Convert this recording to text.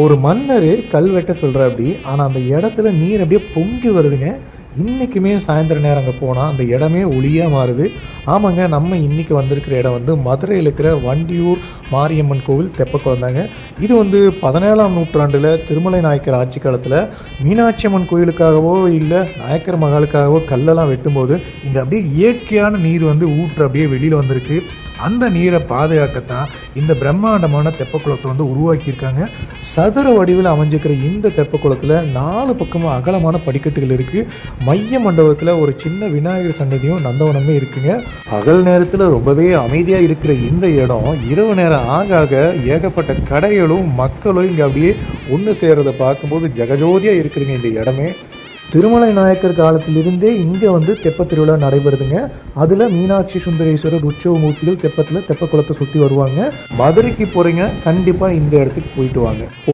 ஒரு மன்னர் கல்வெட்ட சொல்கிறாப்படி, ஆனால் அந்த இடத்துல நீர் அப்படியே பொங்கி வருதுங்க. இன்றைக்குமே சாயந்தர நேரம் அங்கே போனால் அந்த இடமே ஒளியாக மாறுது. ஆமாங்க, நம்ம இன்றைக்கி வந்திருக்கிற இடம் வந்து மதுரையில் இருக்கிற வண்டியூர் மாரியம்மன் கோவில் தெப்பக்குளம். இது வந்து 17ஆம் நூற்றாண்டில் திருமலை நாயக்கர் ஆட்சி காலத்தில் மீனாட்சி அம்மன் கோயிலுக்காகவோ இல்லை நாயக்கர் மகாலுக்காகவோ கல்லெல்லாம் வெட்டும்போது இங்கே அப்படியே இயற்கையான நீர் வந்து ஊற்று அப்படியே வெளியில் வந்திருக்கு. அந்த நீரை பாதுகாக்கத்தான் இந்த பிரம்மாண்டமான தெப்பக்குளத்தை வந்து உருவாக்கியிருக்காங்க. சதுர வடிவில் அமைஞ்சிருக்கிற இந்த தெப்பக்குளத்தில் 4 பக்கமும் அகலமான படிக்கட்டுகள் இருக்குது. மைய மண்டபத்தில் ஒரு சின்ன விநாயகர் சன்னதியும் நந்தவனமே இருக்குங்க. பகல் நேரத்தில் ரொம்பவே அமைதியாக இருக்கிற இந்த இடம் இரவு நேரம் ஆக ஆக ஏகப்பட்ட கடைகளும் மக்களும் இங்கே அப்படியே ஒன்று சேர்றதை பார்க்கும்போது ஜெகஜோதியாக இருக்குதுங்க இந்த இடமே. திருமலை நாயக்கர் காலத்திலிருந்தே இங்கே வந்து தெப்பத் திருவிழா நடைபெறுதுங்க. அதில் மீனாட்சி சுந்தரேஸ்வரர் உற்சவ மூர்த்திகள் தெப்பத்தில் தெப்பக்குளத்தை சுற்றி வருவாங்க. மதுரைக்கு போகிறீங்க, கண்டிப்பாக இந்த இடத்துக்கு போயிட்டு வாங்க.